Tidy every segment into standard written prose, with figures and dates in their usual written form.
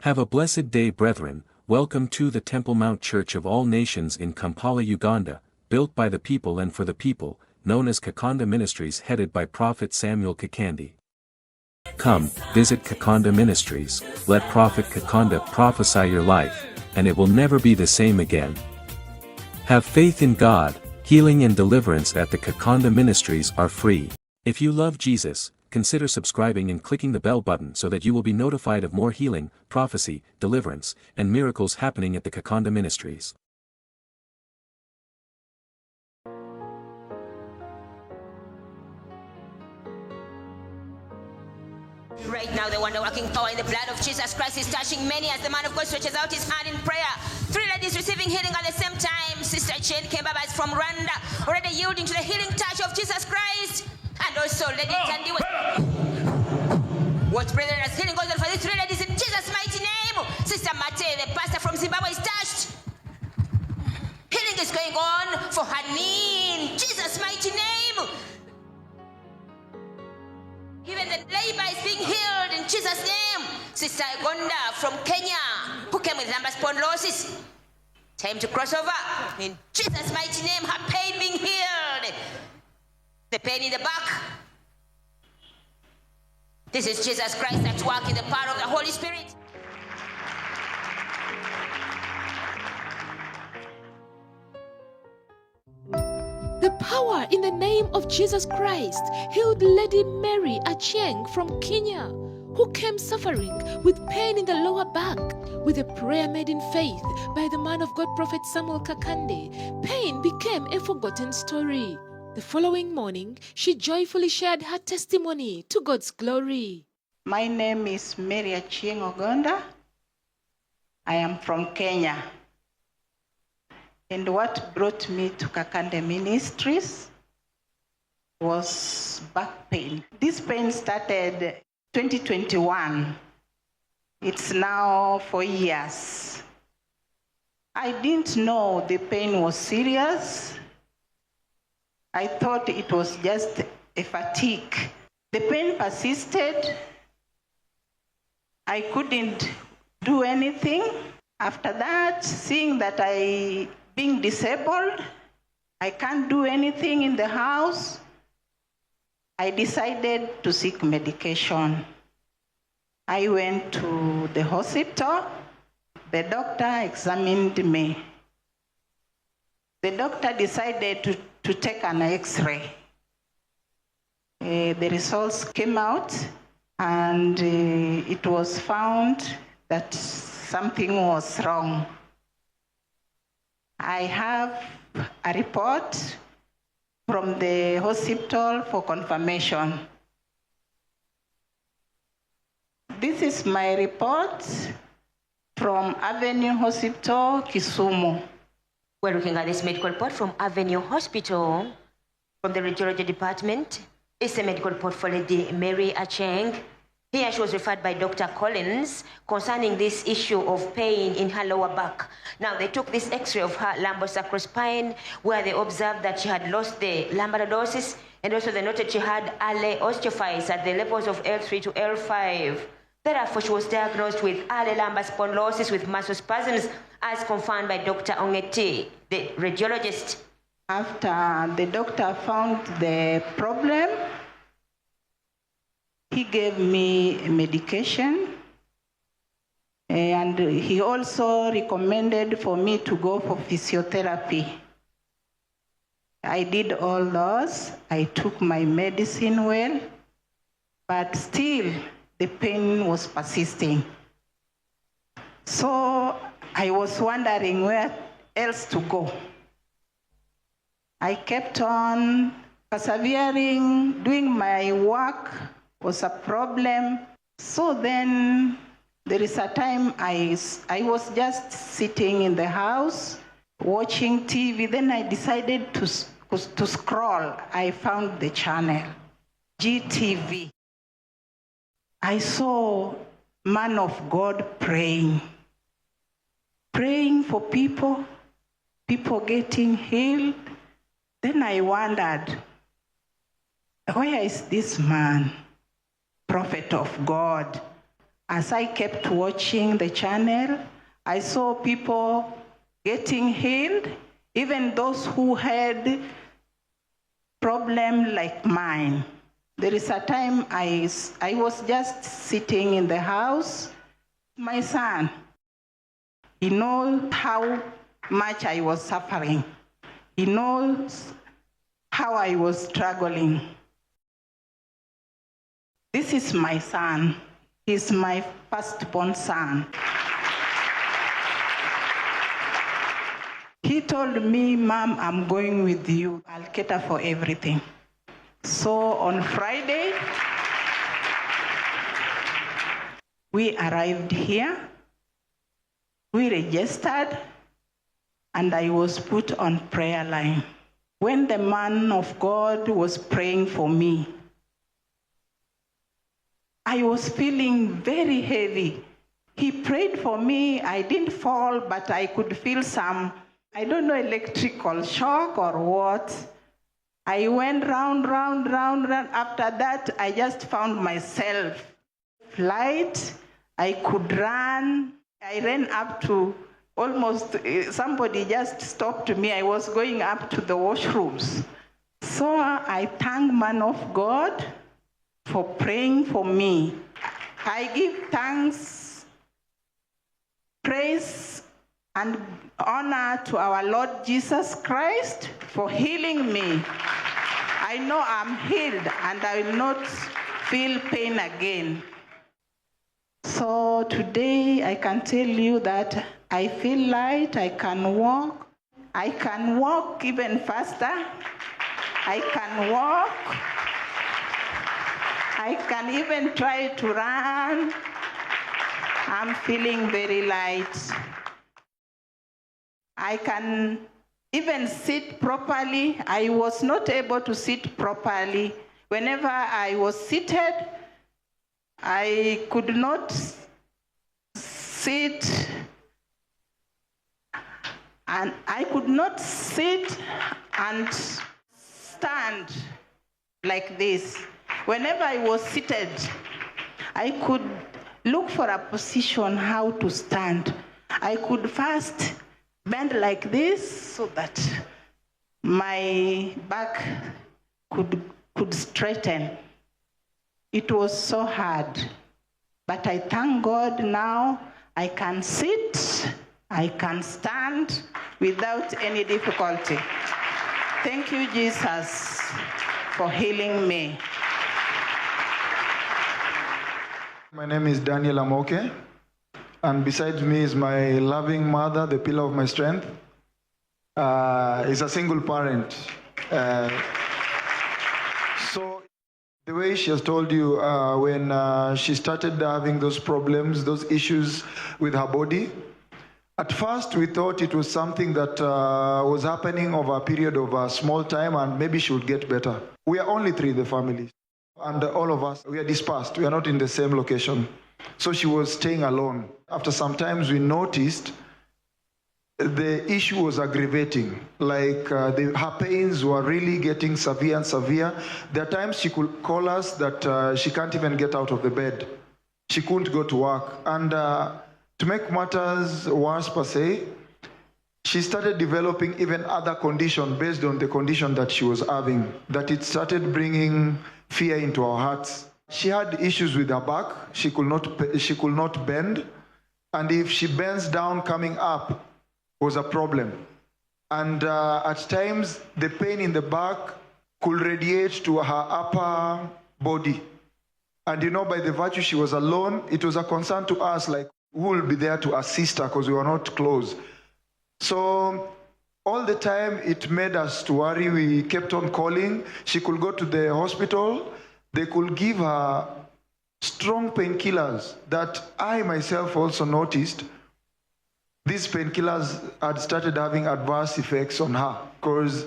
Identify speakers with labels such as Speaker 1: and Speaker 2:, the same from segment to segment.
Speaker 1: Have a blessed day, brethren. Welcome to the Temple Mount Church of All Nations in Kampala, Uganda, built by the people and for the people, known as Kakande Ministries, headed by Prophet Samuel Kakande. Come, visit Kakande Ministries, let Prophet Kakande prophesy your life, and it will never be the same again. Have faith in God. Healing and deliverance at the Kakande Ministries are free. If you love Jesus, consider subscribing and clicking the bell button so that you will be notified of more healing, prophecy, deliverance, and miracles happening at the Kakande Ministries.
Speaker 2: Right now, the wonder-working power in the blood of Jesus Christ is touching many as the man of God stretches out his hand in prayer. 3 ladies receiving healing at the same time. Sister Chen Kembaba is from Rwanda, already yielding to the healing touch of Jesus Christ. And also, Lady Tandy. What brethren as healing goes on for these 3 ladies in Jesus' mighty name. Sister Mate, the pastor from Zimbabwe, is touched. Healing is going on for her knee in Jesus' mighty name. Even the labor is being healed in Jesus' name. Sister Gonda from Kenya, who came with lumbar spondylosis. Time to cross over. In Jesus' mighty name, her pain being healed. The pain in the back. This is Jesus Christ at work in the power of the Holy Spirit.
Speaker 3: The power in the name of Jesus Christ healed Lady Mary Achieng from Kenya, who came suffering with pain in the lower back. With a prayer made in faith by the man of God, Prophet Samuel Kakande, pain became a forgotten story. The following morning, she joyfully shared her testimony to God's glory.
Speaker 4: My name is Mary Achieng Ogonda. I am from Kenya. And what brought me to Kakande Ministries was back pain. This pain started 2021. It's now 4 years. I didn't know the pain was serious. I thought it was just a fatigue. The pain persisted. I couldn't do anything. After that, seeing that being disabled, I can't do anything in the house, I decided to seek medication. I went to the hospital. The doctor examined me. The doctor decided to take an X-ray. The results came out, and it was found that something was wrong. I have a report from the hospital for confirmation. This is my report from Avenue Hospital, Kisumu.
Speaker 2: We're looking at this medical report from Avenue Hospital, from the radiology department. It's a medical report for Lady Mary Achieng. Here she was referred by Dr. Collins concerning this issue of pain in her lower back. Now they took this x-ray of her lumbosacrospine where they observed that she had lost the lumbar lordosis, and also they noted she had early osteophytes at the levels of L3 to L5. Therefore, she was diagnosed with early lumbar spondylosis with muscle spasms as confirmed by Dr. Ongeti, the radiologist.
Speaker 4: After the doctor found the problem, he gave me medication, and he also recommended for me to go for physiotherapy. I did all those. I took my medicine well, but still the pain was persisting. So I was wondering where else to go. I kept on persevering, doing my work was a problem. So then there is a time I was just sitting in the house watching TV. Then I decided to scroll. I found the channel, GTV. I saw man of God praying for people getting healed. Then I wondered, where is this man, prophet of God? As I kept watching the channel, I saw people getting healed, even those who had problems like mine. There is a time I was just sitting in the house. My son, he knows how much I was suffering. He knows how I was struggling. This is my son. He's my firstborn son. He told me, Mom, I'm going with you. I'll cater for everything. So on Friday, we arrived here. We registered, and I was put on prayer line. When the man of God was praying for me, I was feeling very heavy. He prayed for me. I didn't fall, but I could feel some, I don't know, electrical shock or what. I went round. After that, I just found myself light. I could run. I ran up to almost, somebody just stopped me. I was going up to the washrooms. So I thank man of God for praying for me. I give thanks, praise, and honor to our Lord Jesus Christ for healing me. I know I'm healed and I will not feel pain again. So today I can tell you that I feel light, I can walk. I can walk even faster. I can walk. I can even try to run. I'm feeling very light. I can even sit properly. I was not able to sit properly. Whenever I was seated, I could not sit, and I could not sit and stand like this. Whenever I was seated, I could look for a position how to stand. I could first bend like this so that my back could straighten. It was so hard, but I thank God now I can sit, I can stand without any difficulty. Thank you, Jesus, for healing me.
Speaker 5: My name is Daniel Amoke, and beside me is my loving mother, the pillar of my strength. Is a single parent. So the way she has told you, when she started having those problems, those issues with her body, at first we thought it was something that was happening over a period of a small time and maybe she would get better. We are only 3 in the family. And all of us, we are dispersed. We are not in the same location. So she was staying alone. After some times, we noticed the issue was aggravating. Like her pains were really getting severe and severe. There are times she could call us that she can't even get out of the bed. She couldn't go to work. And to make matters worse per se, she started developing even other conditions based on the condition that she was having, that it started bringing fear into our hearts. She had issues with her back. She could not bend. And if she bends down, coming up was a problem. And at times, the pain in the back could radiate to her upper body. And you know, by the virtue she was alone, it was a concern to us, like, who will be there to assist her, because we were not close. So all the time it made us to worry. We kept on calling. She could go to the hospital. They could give her strong painkillers that I myself also noticed. These painkillers had started having adverse effects on her, because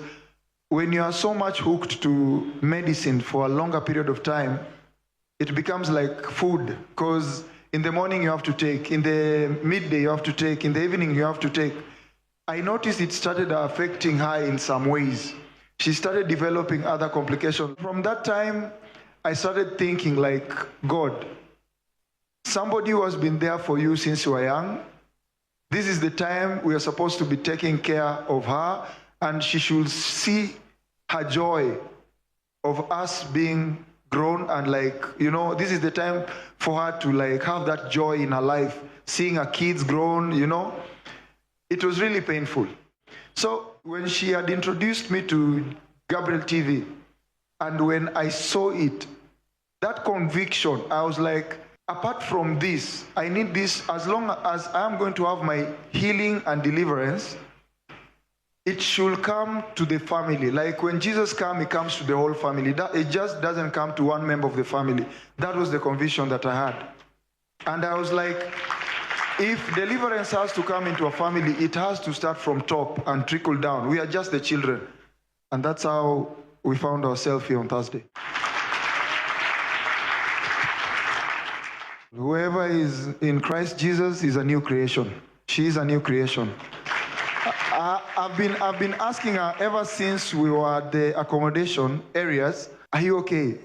Speaker 5: when you are so much hooked to medicine for a longer period of time, it becomes like food, because in the morning you have to take, in the midday you have to take, in the evening you have to take. I noticed it started affecting her in some ways. She started developing other complications. From that time, I started thinking like, God, somebody who has been there for you since you were young. This is the time we are supposed to be taking care of her, and she should see her joy of us being grown, and this is the time for her to have that joy in her life, seeing her kids grown. It was really painful. So when she had introduced me to Gabriel TV, and when I saw it, that conviction, I was like, apart from this, I need this. As long as I'm going to have my healing and deliverance, it should come to the family. Like when Jesus comes, he comes to the whole family. It just doesn't come to one member of the family. That was the conviction that I had. And I was like, if deliverance has to come into a family, it has to start from top and trickle down. We are just the children. And that's how we found ourselves here on Thursday. Whoever is in Christ Jesus is a new creation. She is a new creation. I've been asking her ever since we were at the accommodation areas, are you okay?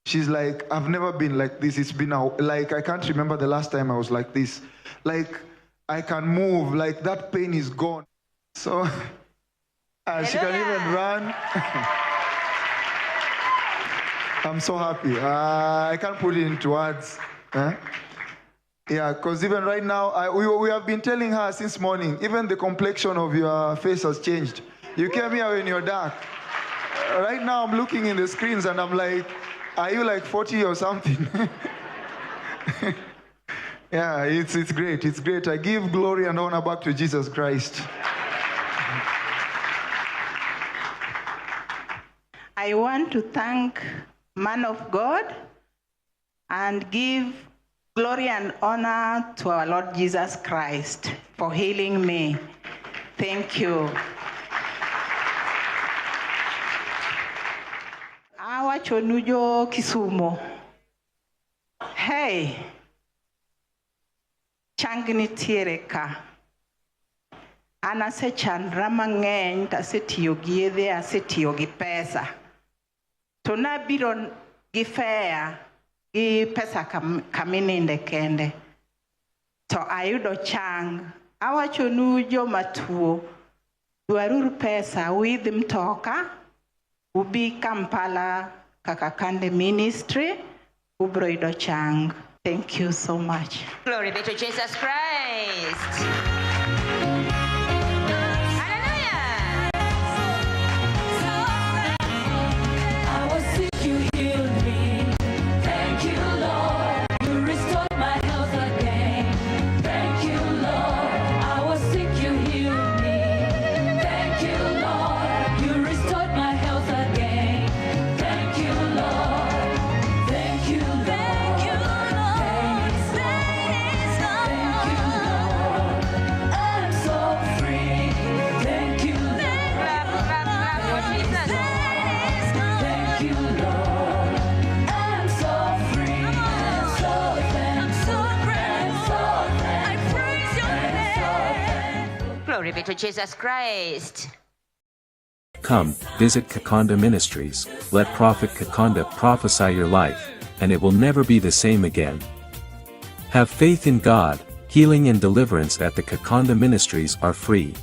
Speaker 5: She's like, I've never been like this. It's been I can't remember the last time I was like this. I can move, that pain is gone. So she can even run. I'm so happy. I can't put it into words. Yeah, because even right now, we have been telling her since morning, even the complexion of your face has changed. You came here when you're dark. Right now, I'm looking in the screens and I'm like, are you like 40 or something? Yeah, it's great. It's great. I give glory and honor back to Jesus Christ.
Speaker 4: I want to thank man of God and give glory and honor to our Lord Jesus Christ for healing me. Thank you. Awa chonujo Kisumo. Hey, changni tiereka. Anase chandra mang'eny tasetiyo gi yedhe, asetiyo gi pesa. To nabiro gi fare gi pesa kamininde kende. To ayudo chang. Awachonu joma tuo. Dwaruru pesa with mtoka. Ubi Kampala Kakande ministry. Ubroido chang. Thank you so much.
Speaker 2: Glory be to Jesus Christ. Glory be to Jesus Christ.
Speaker 1: Come, visit Kakande Ministries, let Prophet Kakande prophesy your life, and it will never be the same again. Have faith in God, healing and deliverance at the Kakande Ministries are free.